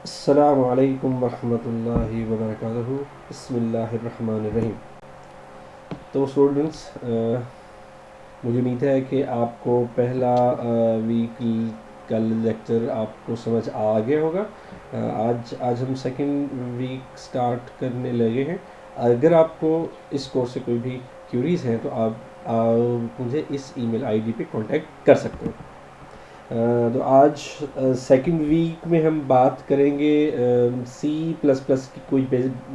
अस्सलामु अलैकुम वरहमतुल्लाहि वबरकातुहू। बिस्मिल्लाहिर्रहमानिर्रहीम। तो स्टूडेंट्स, मुझे उम्मीद है कि आपको पहला वीक का लेक्चर आपको समझ आ गया होगा। आज आज हम सेकंड वीक स्टार्ट करने लगे हैं। अगर आपको इस कोर्स से कोई भी क्यूरीज हैं तो आप मुझे इस ईमेल आईडी पे कांटेक्ट कर सकते हैं। तो आज सेकंड वीक में हम बात करेंगे सी प्लस प्लस की कोई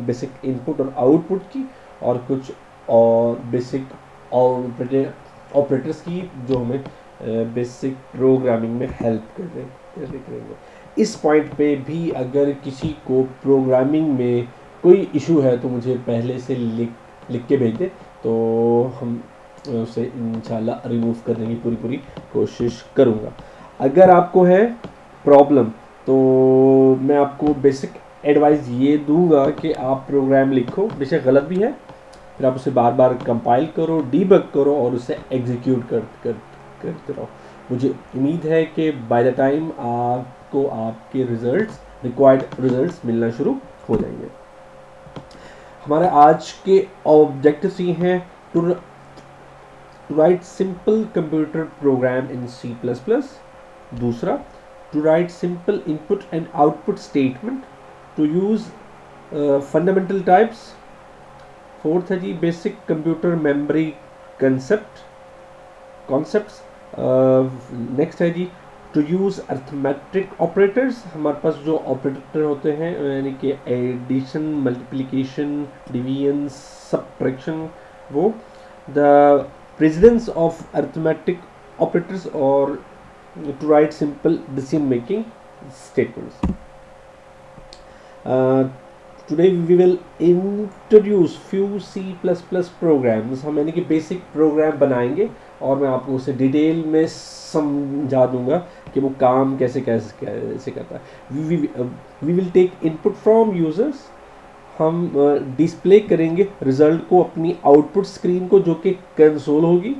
बेसिक इनपुट और आउटपुट की, और कुछ और बेसिक ऑपरेटर्स की जो हमें बेसिक प्रोग्रामिंग में हेल्प करेंगे। इस पॉइंट पे भी अगर किसी को प्रोग्रामिंग में कोई इशू है तो मुझे पहले से लिख के भेज दे, तो हम उसे इंशाल्लाह रिमूव करने की पूरी कोशिश करूँगा। अगर आपको है प्रॉब्लम तो मैं आपको बेसिक एडवाइस ये दूंगा कि आप प्रोग्राम लिखो, बेशक गलत भी है, फिर आप उसे बार बार कंपाइल करो, डीबग करो और उसे एग्जीक्यूट करते रहो। मुझे उम्मीद है कि बाय द टाइम आपको आपके रिक्वायर्ड रिजल्ट्स मिलना शुरू हो जाएंगे। हमारे आज के ऑब्जेक्टिव्स ये हैं: to write simple computer program in C++। दूसरा, to write simple input and output statement, to use fundamental types. Fourth है जी basic computer memory concepts. Next है जी टू यूज़ अर्थमेटिक ऑपरेटर्स। हमारे पास जो ऑपरेटर होते हैं यानी कि एडिशन, मल्टीप्लिकेशन, डिवीजन, सब्ट्रैक्शन, वो the precedence of arithmetic operators, और to write simple decision making statements. Today we will introduce few C++ programs। हम यानी कि बेसिक प्रोग्राम बनाएंगे और मैं आपको उसे डिटेल में समझा दूंगा कि वो काम कैसे कैसे करता है। We will take input from users. हम डिस्प्ले करेंगे रिजल्ट को अपनी आउटपुट स्क्रीन को, जो कि कंसोल होगी।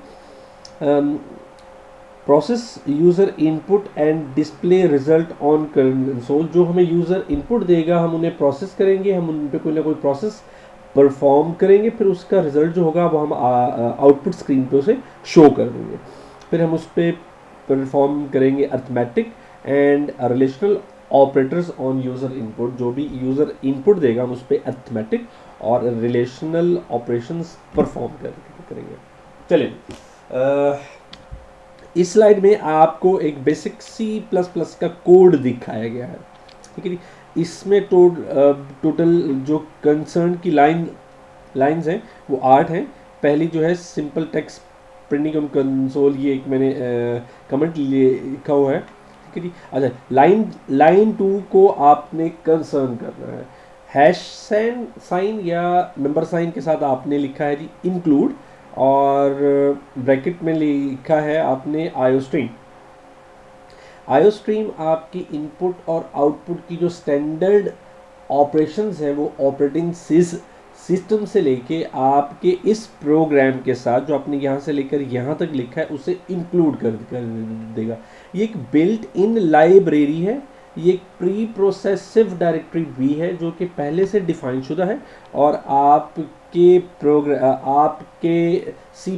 Process user input and display result on console. जो हमें यूज़र इनपुट देगा हम उन्हें प्रोसेस करेंगे, हम उन पर कोई ना कोई प्रोसेस परफॉर्म करेंगे, फिर उसका रिजल्ट जो होगा वो हम आउटपुट स्क्रीन पे उसे शो कर देंगे। फिर हम उस पर परफॉर्म करेंगे arithmetic and relational operators on user input. जो भी यूज़र इनपुट देगा हम उस पर अर्थमेटिक और रिलेशनल ऑपरेशंस परफॉर्म करेंगे। चलिए, इस स्लाइड में आपको एक बेसिक C++ का कोड दिखाया गया है, ठीक है जी। इसमें टोटल जो कंसर्न की लाइंस हैं वो 8 हैं। पहली जो है simple text printing on console, ये एक मैंने कमेंट लिखा हुआ है, ठीक है जी। अच्छा, लाइन 2 को आपने कंसर्न करना है। हैश साइन या नंबर साइन के साथ आपने लिखा है जी इंक्लूड, और ब्रैकेट में लिखा है आपने आयोस्ट्रीम। आयोस्ट्रीम आपकी इनपुट और आउटपुट की जो स्टैंडर्ड ऑपरेशंस हैं वो ऑपरेटिंग सिस्टम से लेके आपके इस प्रोग्राम के साथ जो आपने यहाँ से लेकर यहाँ तक लिखा है उसे इंक्लूड कर देगा। ये एक बिल्ट इन लाइब्रेरी है, ये एक प्री प्रोसेसिव डायरेक्टरी भी है जो कि पहले से डिफाइन शुदा है और आपके C++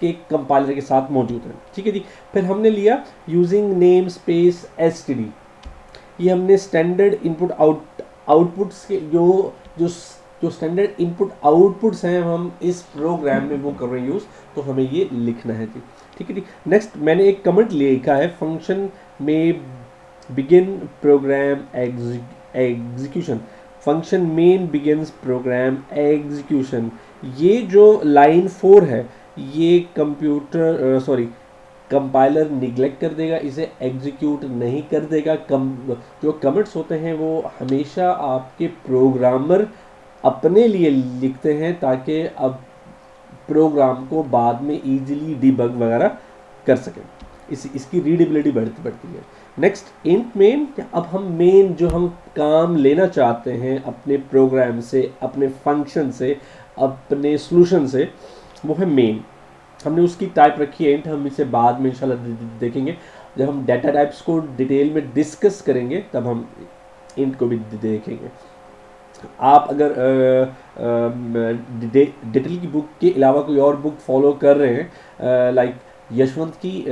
के कंपाइलर के साथ मौजूद है, ठीक है जी। फिर हमने लिया यूजिंग नेम स्पेस std। ये हमने स्टैंडर्ड इनपुट आउटपुट्स के जो स्टैंडर्ड इनपुट आउटपुट्स हैं हम इस प्रोग्राम में वो कर रहे हैं यूज़, तो हमें ये लिखना है जी, ठीक है जी। नेक्स्ट मैंने एक कमेंट लिखा है, फंक्शन में begin program execution. Function main begins program execution. ये जो लाइन 4 है ये कंपाइलर निगलेक्ट कर देगा, इसे एग्जीक्यूट नहीं कर देगा। जो कमेंट्स होते हैं वो हमेशा आपके प्रोग्रामर अपने लिए लिखते हैं ताकि अब प्रोग्राम को बाद में इजीली डिबग वगैरह कर सकें, इसकी रीडेबिलिटी बढ़ती है। Next int main. अब हम मेन जो हम काम लेना चाहते हैं अपने प्रोग्राम से, अपने फंक्शन से, अपने सॉल्यूशन से, वो है मेन। हमने उसकी टाइप रखी है इंट, हम इसे बाद में इंशाल्लाह देखेंगे। जब हम डाटा टाइप्स को डिटेल में डिस्कस करेंगे तब हम इंट को भी देखेंगे। आप अगर डिटेल की बुक के अलावा कोई और बुक फॉलो कर रहे हैं लाइक यशवंत की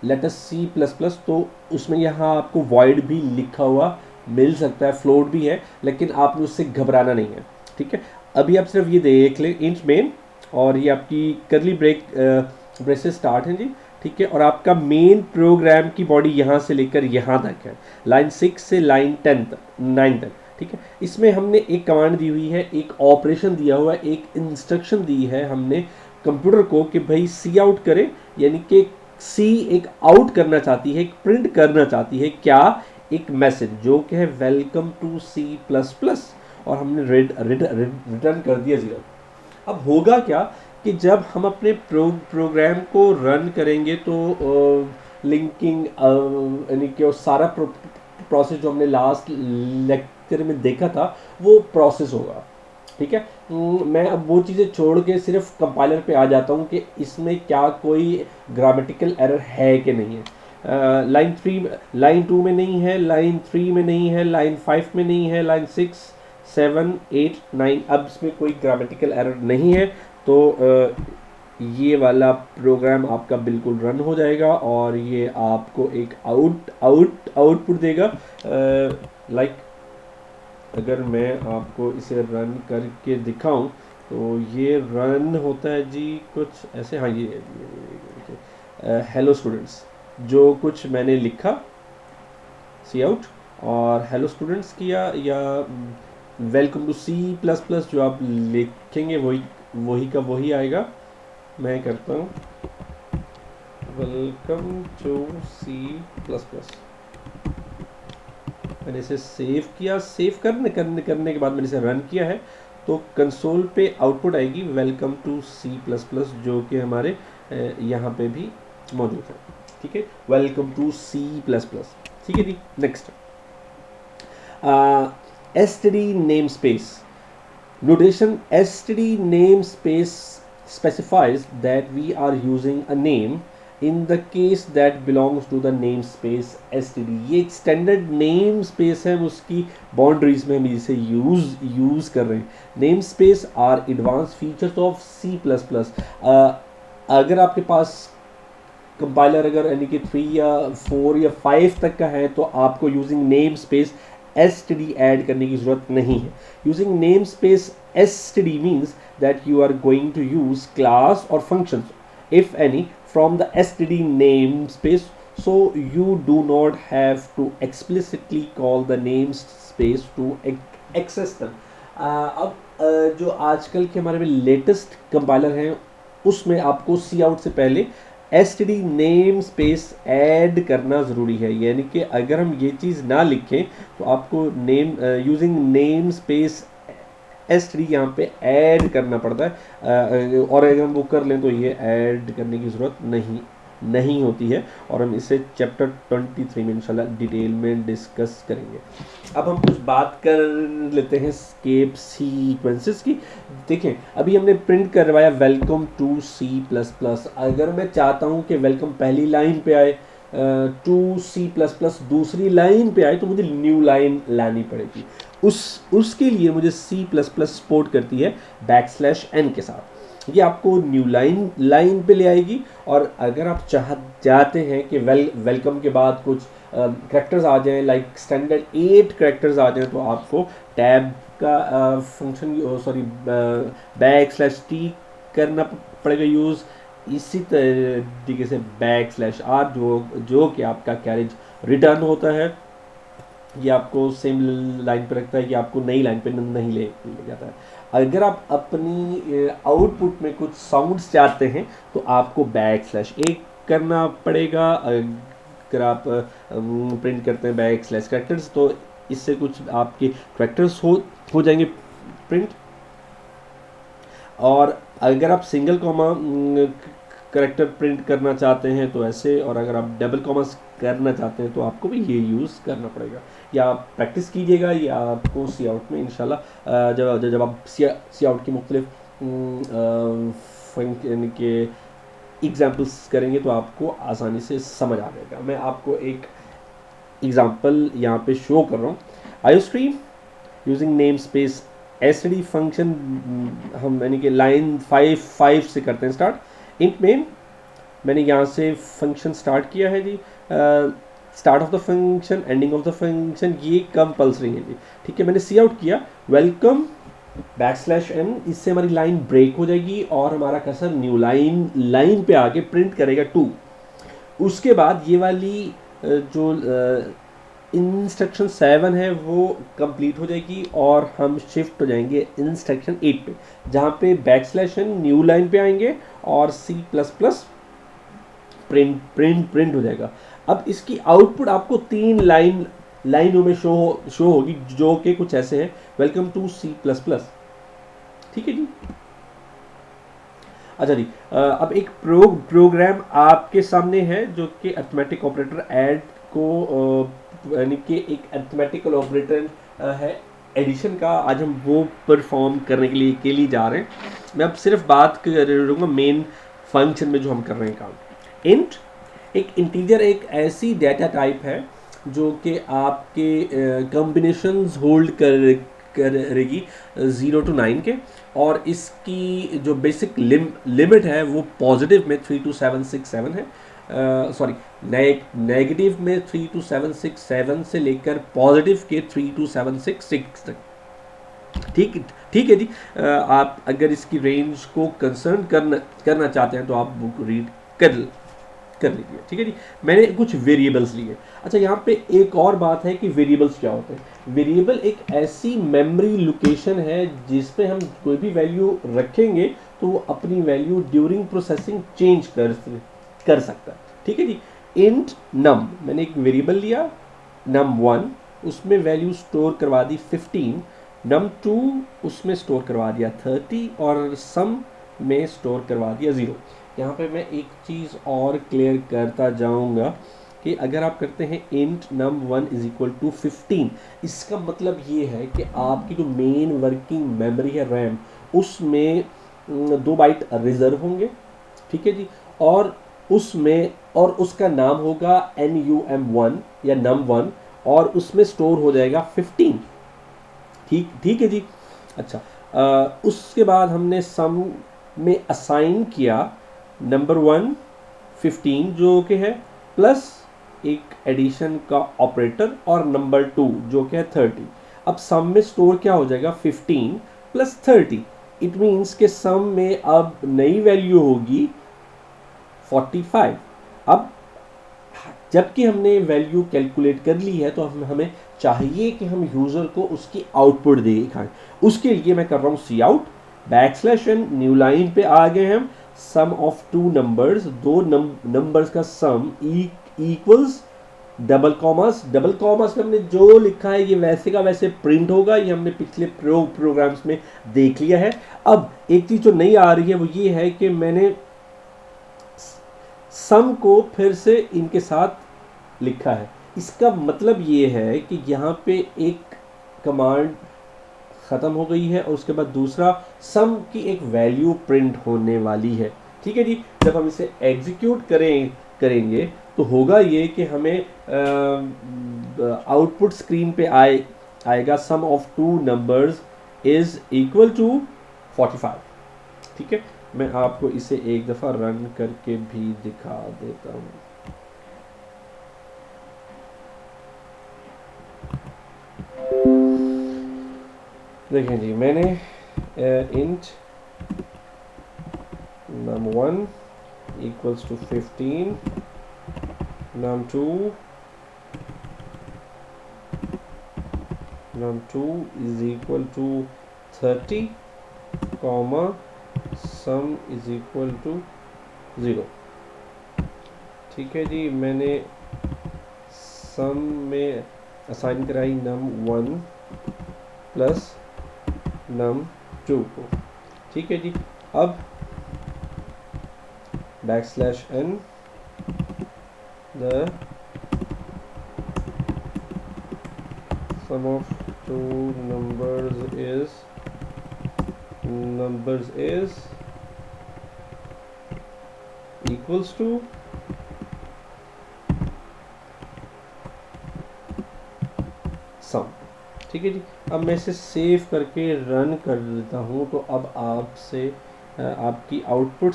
लेटस सी प्लस प्लस, तो उसमें यहाँ आपको वॉइड भी लिखा हुआ मिल सकता है, फ्लोट भी है, लेकिन आपने उससे घबराना नहीं है, ठीक है। अभी आप सिर्फ ये देख लें इंट मेन, और ये आपकी करली ब्रेसेस स्टार्ट हैं जी, ठीक है। और आपका मेन प्रोग्राम की बॉडी यहाँ से लेकर यहाँ तक है, लाइन 6 से लाइन 10 तक 9 तक, ठीक है। इसमें हमने एक कमांड दी हुई है, एक ऑपरेशन दिया हुआ है, एक इंस्ट्रक्शन दी है हमने कंप्यूटर को कि भाई सी आउट करे, यानी कि सी एक आउट करना चाहती है, एक प्रिंट करना चाहती है क्या, एक मैसेज जो कि है welcome to C plus plus, और हमने रिटर्न कर दिया 0। अब होगा क्या कि जब हम अपने प्रोग्राम को रन करेंगे तो लिंकिंग यानी कि सारा प्रोसेस जो हमने लास्ट लेक्चर में देखा था वो प्रोसेस होगा, ठीक है। मैं अब वो चीज़ें छोड़ के सिर्फ कंपाइलर पे आ जाता हूँ कि इसमें क्या कोई ग्रामेटिकल एरर है कि नहीं है। लाइन 3 लाइन 2 में नहीं है, लाइन 3 में नहीं है, लाइन 5 में नहीं है, लाइन 6 7 8 9 अब इसमें कोई ग्रामेटिकल एरर नहीं है, तो ये वाला प्रोग्राम आपका बिल्कुल रन हो जाएगा और ये आपको एक आउटपुट देगा। लाइक अगर मैं आपको इसे रन करके दिखाऊं तो ये रन होता है जी कुछ ऐसे, हाँ ये हेलो स्टूडेंट्स जो कुछ मैंने लिखा सी आउट और हेलो स्टूडेंट्स किया, या welcome to C plus plus जो आप लिखेंगे वही का वही आएगा। मैं करता हूँ welcome to C plus plus, मैंने इसे सेव किया, सेव करने के बाद मैंने इसे रन किया है, तो कंसोल पे आउटपुट आएगी welcome to C plus plus जो कि हमारे यहाँ पे भी मौजूद है, ठीक है। Welcome to C plus plus, ठीक है जी। Next std namespace notation. std namespace specifies that we are using a name in the case that belongs to the namespace std। ये एक स्टैंडर्ड नेम स्पेस है, उसकी बाउंड्रीज में हम इसे यूज कर रहे हैं। Namespace are advance features of C plus plus. अगर आपके पास कंपाइलर अगर यानी कि 3 या 4 या 5 तक का है तो आपको using namespace std add करने की ज़रूरत नहीं है। Using namespace std means that you are going to use class और functions if any from the std namespace, so you do not have to explicitly call the namespace to access them। अब जो आजकल के हमारे में latest compiler हैं उसमें आपको सी आउट से पहले std namespace ऐड करना ज़रूरी है, यानी कि अगर हम ये चीज़ ना लिखें तो आपको यूजिंग namespace std यहाँ पे ऐड करना पड़ता है, और अगर हम वो कर लें तो ये ऐड करने की ज़रूरत नहीं होती है, और हम इसे चैप्टर 23 में इंशाल्लाह डिटेल में डिस्कस करेंगे। अब हम कुछ बात कर लेते हैं स्केप सीक्वेंसेस की। देखें अभी हमने प्रिंट करवाया welcome to C plus plus. अगर मैं चाहता हूँ कि वेलकम पहली लाइन पे आए, टू सी प्लस प्लस दूसरी लाइन पे आए, तो मुझे न्यू लाइन लानी पड़ेगी। उसके लिए मुझे सी प्लस प्लस सपोर्ट करती है \n के साथ, ये आपको न्यू लाइन पे ले आएगी। और अगर आप चाहते हैं कि वेलकम के बाद कुछ करैक्टर्स आ जाएं, लाइक स्टैंडर्ड 8 करैक्टर्स आ जाएं, तो आपको टैब का फंक्शन \t करना पड़ेगा यूज़। इसी तरीके से \r जो कि आपका कैरेज रिटर्न होता है, ये आपको सेम लाइन पे रखता है, कि आपको नई लाइन पे नहीं ले जाता है। अगर आप अपनी आउटपुट में कुछ साउंड्स चाहते हैं तो आपको \a करना पड़ेगा। अगर आप प्रिंट करते हैं \characters तो इससे कुछ आपके करैक्टर्स हो जाएंगे प्रिंट। और अगर आप सिंगल कॉमा करैक्टर प्रिंट करना चाहते हैं तो ऐसे, और अगर आप डबल कॉमर्स करना चाहते हैं तो आपको भी ये यूज़ करना पड़ेगा। या आप प्रैक्टिस कीजिएगा, या आपको सी आउट में इंशाल्लाह जब आप सी आउट की मुख्तलिफ यानी कि एग्जाम्पल्स करेंगे तो आपको आसानी से समझ आ जाएगा। मैं आपको एक एग्ज़ाम्पल यहाँ पे शो कर रहा हूँ। Iostream using name space SD function, हम यानी कि लाइन 5 से करते हैं स्टार्ट। इंट मेन, मैंने यहाँ से फंक्शन स्टार्ट किया है जी। Start of the function, ending of the function, ये कंपल्सरी है जी। ठीक है, मैंने सी आउट किया वेलकम \n, इससे हमारी लाइन ब्रेक हो जाएगी और हमारा कर्सर न्यू लाइन पे आके प्रिंट करेगा 2। उसके बाद ये वाली जो इंस्ट्रक्शन 7 है वो कंप्लीट हो जाएगी और हम शिफ्ट हो जाएंगे इंस्ट्रक्शन 8 पे, जहाँ पे \n न्यू लाइन पे आएंगे और C++ प्रिंट हो जाएगा। अब इसकी आउटपुट आपको 3 लाइनों में शो होगी, जो कि कुछ ऐसे हैं, वेलकम टू C++। ठीक है जी। अच्छा जी, अब एक प्रोग्राम आपके सामने है जो कि अरिथमेटिक ऑपरेटर ऐड को यानी कि एक अरिथमेटिकल ऑपरेटर है एडिशन का, आज हम वो परफॉर्म करने के लिए जा रहे हैं। मैं अब सिर्फ बात करूँगा मेन फंक्शन में जो हम कर रहे हैं काम। इंट एक इंटीजर, एक ऐसी डेटा टाइप है जो कि आपके कॉम्बिनेशंस होल्ड करेगी 0 to 9 के, और इसकी जो बेसिक लिमिट है वो पॉजिटिव में 3 to 767 है, सॉरी नेगेटिव में 3 to 767 से लेकर पॉजिटिव के 3 to 766 तक। ठीक है जी। आप अगर इसकी रेंज को कंसर्न करना चाहते हैं तो आप बुक रीड कर लीजिए। ठीक है जी। मैंने कुछ वेरिएबल्स लिए। अच्छा, यहाँ पे एक और बात है कि वेरिएबल्स क्या होते हैं। वेरिएबल एक ऐसी मेमोरी लोकेशन है जिस पे हम कोई भी वैल्यू रखेंगे तो वो अपनी वैल्यू ड्यूरिंग प्रोसेसिंग चेंज कर सकता है। ठीक है जी। इंट नम, मैंने एक वेरिएबल लिया num1, उसमें वैल्यू स्टोर करवा दी 15, num2 उसमें स्टोर करवा दिया 30 और सम में स्टोर करवा दिया 0। यहाँ पे मैं एक चीज़ और क्लियर करता जाऊँगा कि अगर आप करते हैं int num1 = 15, इसका मतलब ये है कि आपकी जो मेन वर्किंग मेमोरी है रैम, उसमें 2 बाइट रिजर्व होंगे। ठीक है जी। और उसका नाम होगा num1 या num1 और उसमें स्टोर हो जाएगा 15। ठीक है जी। अच्छा, उसके बाद हमने सम में असाइन किया नंबर 1 15 जो कि है, प्लस एक एडिशन का ऑपरेटर, और नंबर 2 जो कि है 30। अब सम में स्टोर क्या हो जाएगा 15 + 30। इट मीन्स के सम में अब नई वैल्यू होगी 45। अब जबकि हमने वैल्यू कैलकुलेट कर ली है तो हमें चाहिए कि हम यूज़र को उसकी आउटपुट दिखाएं। उसके लिए मैं कर रहा हूँ सी आउट \n, न्यू लाइन पे आ गए हम। सम ऑफ 2 नंबर्स, 2 नंबर्स का सम इक्वल्स डबल कॉमास में हमने जो लिखा है ये वैसे का वैसे प्रिंट होगा। ये हमने पिछले प्रोग्राम्स में देख लिया है। अब एक चीज़ जो नहीं आ रही है वो ये है कि मैंने सम को फिर से इनके साथ लिखा है। इसका मतलब ये है कि यहाँ पे एक कमांड ख़त्म हो गई है और उसके बाद दूसरा सम की एक वैल्यू प्रिंट होने वाली है। ठीक है जी। जब हम इसे एग्जीक्यूट करेंगे तो होगा ये कि हमें आउटपुट स्क्रीन पे आएगा सम ऑफ 2 नंबर्स = 45। ठीक है, मैं आपको इसे एक दफ़ा रन करके भी दिखा देता हूँ। देखें जी, मैंने इंट num1 = 15, num2 = 30, सम = 0। ठीक है जी। मैंने सम में असाइन कराई num1 + num2 को। ठीक है जी। अब \n, the sum of 2 numbers is equals to sum। ठीक है जी। अब मैं इसे सेव करके रन कर देता हूँ, तो अब आपसे आपकी आउटपुट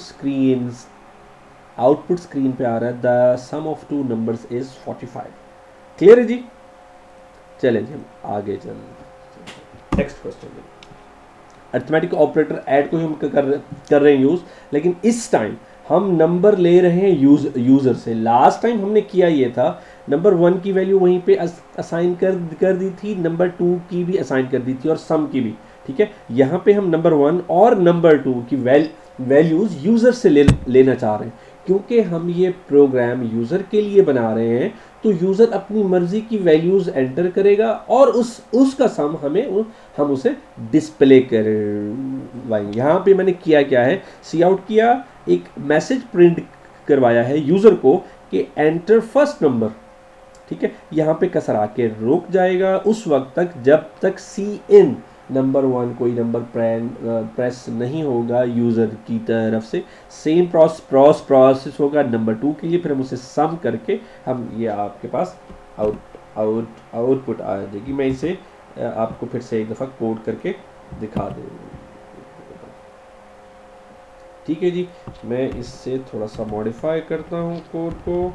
स्क्रीन पे आ रहा है the sum of two numbers is 45। Clear है जी। चलें जी हम आगे चलें, next question. Arithmetic operator add को ही हम कर रहे हैं यूज़, लेकिन इस टाइम हम नंबर ले रहे हैं यूज़र से। लास्ट टाइम हमने किया ये था, नंबर 1 की वैल्यू वहीं पे असाइन कर दी थी, नंबर 2 की भी असाइन कर दी थी और सम की भी। ठीक है, यहाँ पे हम नंबर 1 और नंबर 2 की वैल्यूज़ यूज़र से लेना चाह रहे हैं। क्योंकि हम ये प्रोग्राम यूज़र के लिए बना रहे हैं, तो यूज़र अपनी मर्ज़ी की वैल्यूज़ एंटर करेगा और उसका सम हम उसे डिस्प्ले करवाएंगे। यहाँ पे मैंने किया क्या है, सी आउट किया, एक मैसेज प्रिंट करवाया है यूज़र को कि एंटर फर्स्ट नंबर। ठीक है, यहाँ पे कसर आके रुक जाएगा उस वक्त तक जब तक सी इन नंबर 1 कोई नंबर प्रेस नहीं होगा यूज़र की तरफ से। सेम प्रोसेस होगा नंबर 2 के लिए, फिर हम उसे सम करके हम ये आपके पास आउटपुट आ जाएगी। मैं इसे आपको फिर से एक दफ़ा कोड करके दिखा दूँ। ठीक है जी, मैं इससे थोड़ा सा मॉडिफाई करता हूँ कोड को।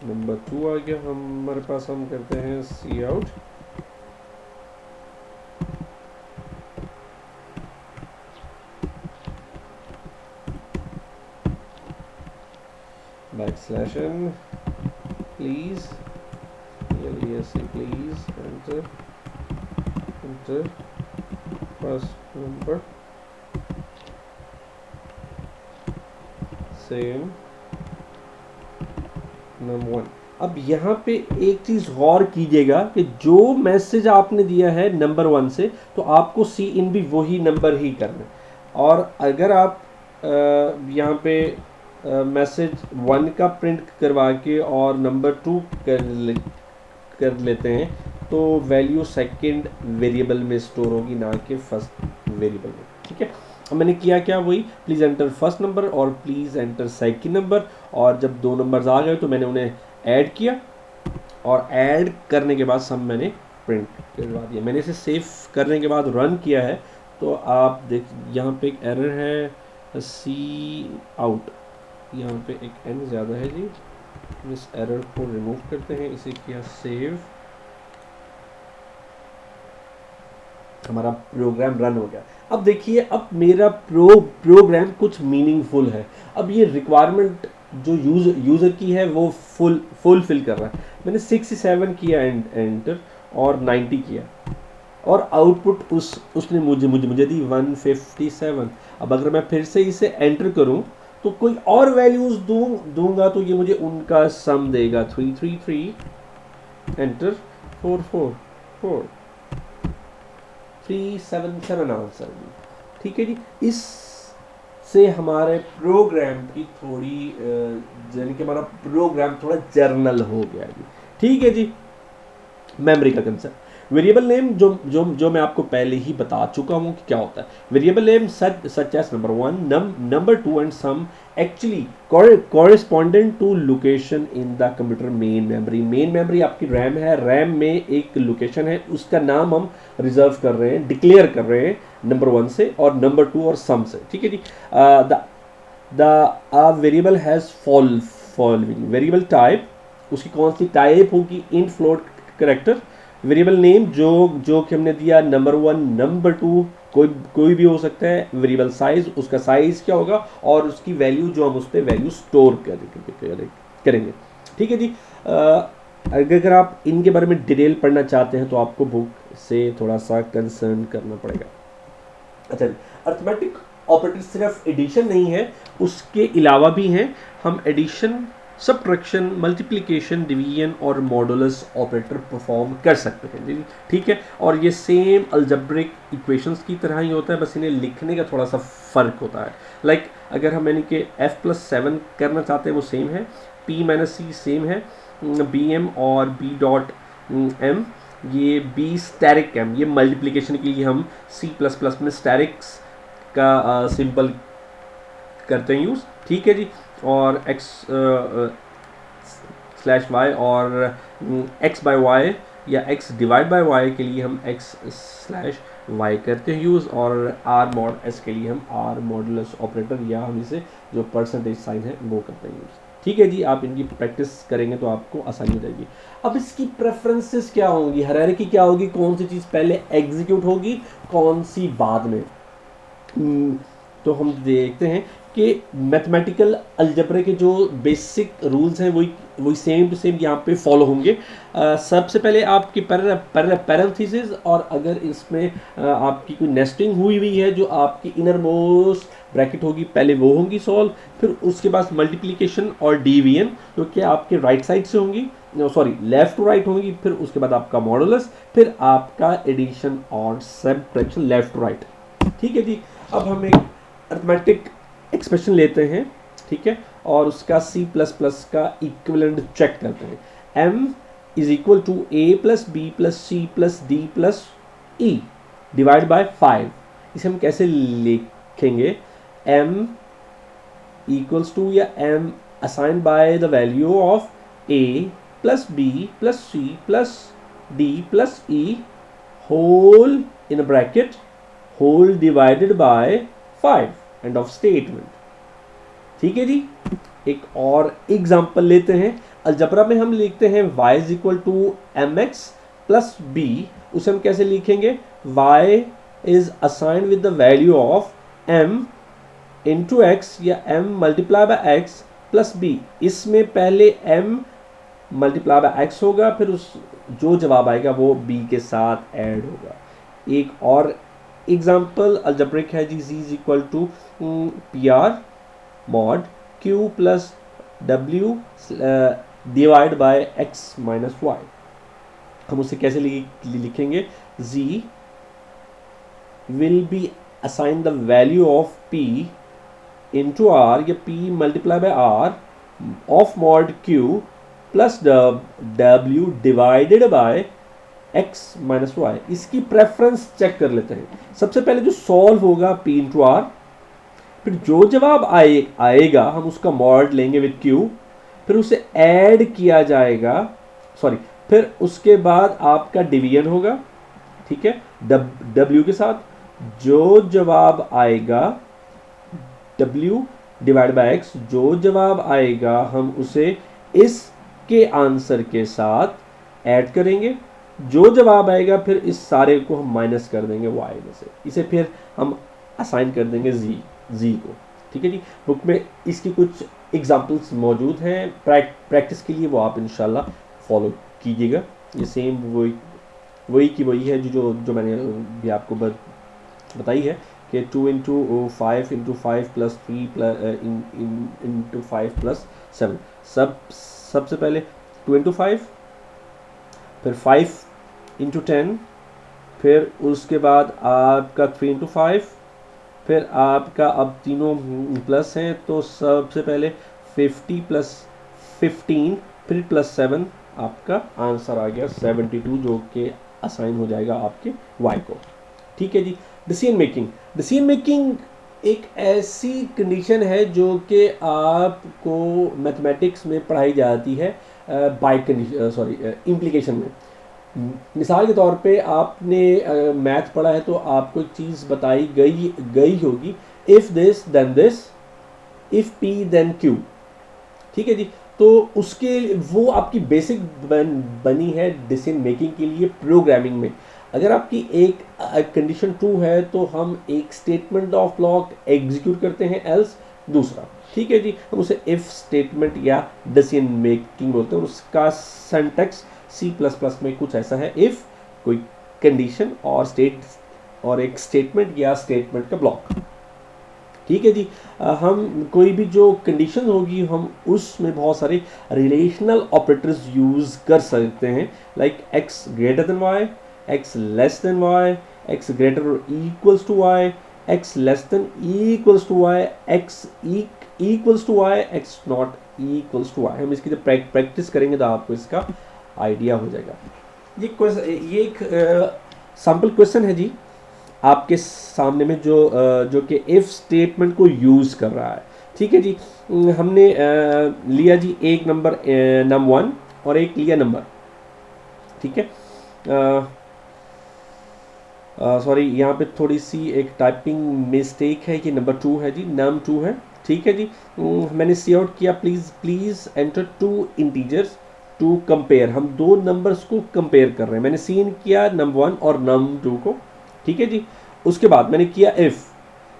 नंबर 2 आ गया हमारे पास, हम करते हैं C out /n please, please enter first number same number 1। अब यहाँ पे एक चीज़ गौर कीजिएगा कि जो मैसेज आपने दिया है नंबर 1 से, तो आपको सी इन भी वही नंबर ही करना है। और अगर आप यहाँ पे मैसेज 1 का प्रिंट करवा के और नंबर 2 कर लेते हैं, तो वैल्यू सेकंड वेरिएबल में स्टोर होगी, ना कि फर्स्ट वेरिएबल में। ठीक है, अब मैंने किया क्या, वही प्लीज़ एंटर फर्स्ट नंबर और प्लीज़ एंटर सेकंड नंबर। और जब दो नंबर्स आ गए तो मैंने उन्हें ऐड किया, और ऐड करने के बाद सम मैंने प्रिंट करवा दिया। मैंने इसे सेव करने के बाद रन किया है, तो आप देख यहाँ पे एक एरर है सी आउट, यहाँ पे एक एन ज़्यादा है जी। इस एरर को रिमूव करते हैं, इसे किया सेव, हमारा प्रोग्राम रन हो गया। अब देखिए, अब मेरा प्रोग्राम कुछ मीनिंगफुल है। अब ये रिक्वायरमेंट जो यूज़र की है वो फुलफिल कर रहा है। मैंने 67 किया एंटर और 90 किया, और आउटपुट उसने मुझे दी 157। अब अगर मैं फिर से इसे एंटर करूं तो कोई और वैल्यूज़ दूंगा तो ये मुझे उनका सम देगा। 333 एंटर 444 377 आंसर। ठीक है जी, इस से हमारे प्रोग्राम की थोड़ी यानी कि हमारा प्रोग्राम थोड़ा जर्नल हो गया जी। ठीक है जी, मेमोरी का कंसेप्ट। वेरिएबल नेम जो मैं आपको पहले ही बता चुका हूँ कि क्या होता है। Variable name such as number 1, number 2 and sum actually correspondent to location in the computer main memory. Main memory आपकी रैम है, रैम में एक लोकेशन है, उसका नाम हम रिजर्व कर रहे हैं, डिक्लेयर कर रहे हैं नंबर 1 से और नंबर 2 और सम से। ठीक है जी, the variable has following variable type, उसकी कौन सी टाइप होगी, int float character. Variable name जो कि हमने दिया नंबर 1 नंबर 2 कोई भी हो सकता है। वेरिएबल साइज, उसका साइज क्या होगा, और उसकी वैल्यू जो हम उस पर वैल्यू स्टोर करेंगे। ठीक है जी, अगर आप इनके बारे में डिटेल पढ़ना चाहते हैं तो आपको बुक से थोड़ा सा कंसर्न करना पड़ेगा। अच्छा, अर्थमेटिक ऑपरेटर सिर्फ एडिशन नहीं है, उसके अलावा भी हैं। हम एडिशन, सब्ट्रैक्शन, मल्टीप्लिकेशन, डिवीजन और मॉडुलस ऑपरेटर परफॉर्म कर सकते हैं। ठीक है, और ये सेम अलजेब्रिक इक्वेशंस की तरह ही होता है, बस इन्हें लिखने का थोड़ा सा फ़र्क होता है। लाइक अगर हम यानी कि f+7 करना चाहते हैं वो सेम है, p-c सेम है, bm और b.m, ये b स्टैरिक m, ये मल्टीप्लिकेशन के लिए हम C++ में स्टैरिक्स का सिंपल करते हैं यूज़। ठीक है जी, और स्लैश वाई, और एक्स बाय वाई या एक्स डिवाइड बाय वाई के लिए हम एक्स स्लैश वाई करते हैं यूज़, और आर मॉड एस के लिए हम आर मॉडुलस ऑपरेटर या हम इसे जो परसेंटेज साइन है वो करते हैं यूज़। ठीक है जी, आप इनकी प्रैक्टिस करेंगे तो आपको आसानी हो जाएगी। अब इसकी प्रेफरेंसेस क्या होंगी, हायरार्की क्या होगी, कौन सी चीज़ पहले एग्जीक्यूट होगी, कौन सी बाद में। तो हम देखते हैं कि मैथमेटिकल अलजब्रे के जो बेसिक रूल्स हैं वही सेम टू सेम यहाँ पे फॉलो होंगे। सबसे पहले आपकी पैरेंथेसिस, और अगर इसमें आपकी कोई नेस्टिंग हुई है जो आपकी इनर मोस्ट ब्रैकेट होगी पहले वो होंगी सॉल्व, फिर उसके बाद मल्टीप्लिकेशन और डिवीजन जो कि आपके राइट साइड से होंगी, सॉरी लेफ्ट टू राइट होंगी, फिर उसके बाद आपका मॉडुलस, फिर आपका एडिशन और सब्ट्रैक्शन लेफ्ट टू राइट। ठीक है जी, अब हम एक अरिथमेटिक एक्सप्रेशन लेते हैं, ठीक है, और उसका C++ का इक्विवेलेंट चेक करते हैं। m is equal to a plus b plus c plus d plus e divide by 5। इसे हम कैसे लिखेंगे, m इक्वल्स टू या m assign by the value of a plus b plus c plus d plus e whole in bracket whole divided by 5 end of statement. ठीक है जी, एक और एग्जांपल लेते हैं। अलजबरा में हम लिखते हैं y is equal to m x plus b, उसे हम कैसे लिखेंगे, y is assigned with the value of m into x या m multiply by x plus b. इसमें पहले m मल्टीप्लाई बाय एक्स होगा, फिर उस जो जवाब आएगा वो b के साथ ऐड होगा। एक और एग्जाम्पल अलजब्रिक है जी, z is equal to p r mod q plus w divide by x minus y. हम उसे कैसे लिखेंगे, z will be assign the value of p into r या p multiply by r of mod q plus w divided by x minus y. इसकी preference check कर लेते हैं। सबसे पहले जो सॉल्व होगा p इंटू आर, फिर जो जवाब आएगा हम उसका मॉड लेंगे विद q, फिर उसे ऐड किया जाएगा, सॉरी, फिर उसके बाद आपका डिवीजन होगा, ठीक है, w के साथ। जो जवाब आएगा w डिवाइड बाय x, जो जवाब आएगा हम उसे इसके आंसर के साथ ऐड करेंगे। जो जवाब आएगा फिर इस सारे को हम माइनस कर देंगे y में से, इसे फिर हम असाइन कर देंगे z को। ठीक है जी, बुक में इसकी कुछ एग्जांपल्स मौजूद हैं प्रैक्टिस के लिए, वो आप इंशाल्लाह फॉलो कीजिएगा। ये सेम वही की वही है जो मैंने भी आपको बताई है कि 2 into 5 into 5 plus 3 into 5 plus 7। सबसे पहले 2 इंटू 5, फिर 5 इंटू 10, फिर उसके बाद आपका 3 इंटू 5, फिर आपका अब तीनों प्लस हैं तो सबसे पहले 50 प्लस 15 फिर प्लस 7, आपका आंसर आ गया 72, जो कि असाइन हो जाएगा आपके y को। ठीक है जी, डिसीजन मेकिंग एक ऐसी कंडीशन है जो कि आपको मैथमेटिक्स में पढ़ाई जाती है बाय कंडीशन, सॉरी इम्प्लीकेशन में। मिसाल के तौर पे आपने मैथ पढ़ा है तो आपको एक चीज़ बताई गई होगी, if this then this, if p then q। ठीक है जी, तो उसके वो आपकी बेसिक बनी है डिसीजन मेकिंग के लिए प्रोग्रामिंग में। अगर आपकी एक कंडीशन ट्रू है तो हम एक स्टेटमेंट ऑफ ब्लॉक एग्जीक्यूट करते हैं, एल्स दूसरा। ठीक है जी, हम उसे इफ़ स्टेटमेंट या डिसीजन मेकिंग बोलते हैं। उसका सिंटैक्स C++ में कुछ ऐसा है, इफ़ कोई कंडीशन और एक स्टेटमेंट या स्टेटमेंट का ब्लॉक। ठीक है जी, हम कोई भी जो कंडीशन होगी हम उसमें बहुत सारे रिलेशनल ऑपरेटर्स यूज़ कर सकते हैं, like x greater than y, x less than y, x greater और equals to y, x less than equals to y, x equals to y, x not equals to y। हम इसकी जब practice करेंगे तो आपको इसका आइडिया हो जाएगा। ये एक सैम्पल क्वेश्चन है जी आपके सामने में जो कि इफ स्टेटमेंट को यूज़ कर रहा है। ठीक है जी। हमने लिया जी एक नंबर num1 और एक लिया नंबर, ठीक है। सॉरी यहाँ पे थोड़ी सी एक टाइपिंग मिस्टेक है, कि नंबर 2 है जी, num2 है, ठीक है जी। मैंने सी आउट किया, please please enter two integers to compare, हम दो नंबर्स को कंपेयर कर रहे हैं। मैंने सीन किया num1 और num2 को, ठीक है जी। उसके बाद मैंने किया इफ़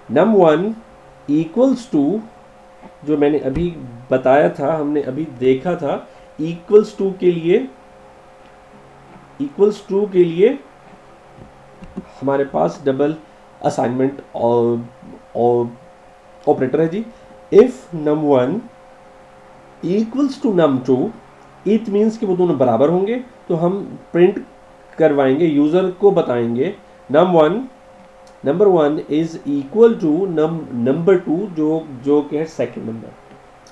num1 इक्वल्स टू, जो मैंने अभी बताया था, हमने अभी देखा था, इक्वल्स टू के लिए, इक्वल्स टू के लिए हमारे पास डबल असाइनमेंट और ऑपरेटर है जी। If num1 equals to num2, it means कि वो दोनों बराबर होंगे, तो हम प्रिंट करवाएंगे, यूज़र को बताएंगे num1 number 1 is equal to number 2, जो कि है सेकेंड नंबर,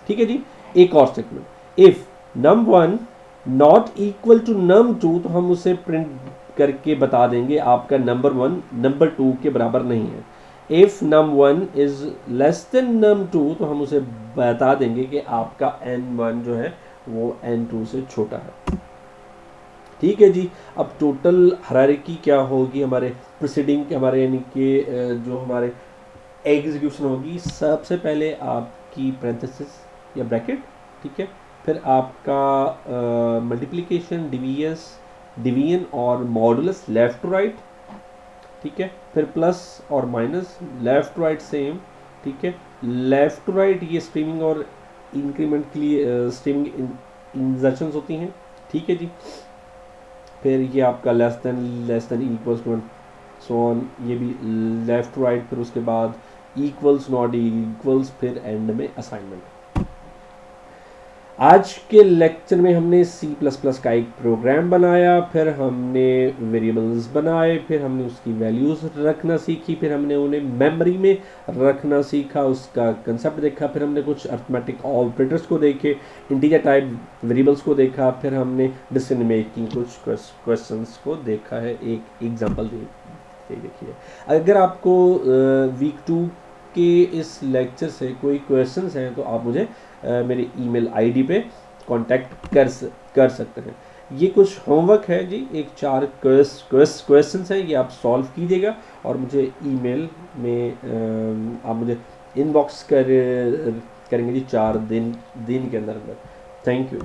ठीक है जी। एक और statement, if num1 not equal to num2, तो हम उसे प्रिंट करके बता देंगे आपका नंबर 1 नंबर 2 के बराबर नहीं है। If num1 is less than num2, तो हम उसे बता देंगे कि आपका n1 जो है वो n2 से छोटा है, ठीक है जी। अब टोटल हायरार्की क्या होगी हमारे प्रोसीडिंग, हमारे यानी कि जो हमारे एग्जीक्यूशन होगी, सबसे पहले आपकी पैरेंथेसिस या ब्रैकेट, ठीक है। फिर आपका मल्टीप्लिकेशन, डिवीजन और मॉडुलस लेफ्ट टू राइट, ठीक है। फिर प्लस और minus left to right same, ठीक है। लेफ्ट टू राइट ये स्ट्रीमिंग और इंक्रीमेंट के लिए स्ट्रीमिंग इंजर्शंस होती हैं, ठीक है जी। फिर ये आपका less than equals to, so on, ये भी लेफ्ट टू राइट। फिर उसके बाद इक्वल्स, नॉट इक्वल्स, फिर एंड में असाइनमेंट। आज के लेक्चर में हमने C++ का एक प्रोग्राम बनाया, फिर हमने वेरिएबल्स बनाए, फिर हमने उसकी वैल्यूज़ रखना सीखी, फिर हमने उन्हें मेमोरी में रखना सीखा, उसका कंसेप्ट देखा, फिर हमने कुछ अर्थमेटिक ऑपरेटर्स को देखे, इंटीजर टाइप वेरिएबल्स को देखा, फिर हमने डिसीजन मेकिंग कुछ क्वेश्चंस को देखा है। एक एग्जांपल देखिए, अगर आपको वीक 2 के इस लेक्चर से कोई क्वेश्चंस हैं तो आप मुझे मेरी ईमेल आईडी पे कांटेक्ट कर सकते हैं। ये कुछ होमवर्क है जी, एक 4 क्वेश्चंस हैं, ये आप सॉल्व कीजिएगा और मुझे ईमेल में आप मुझे इनबॉक्स करेंगे जी 4 दिन के अंदर। Thank you.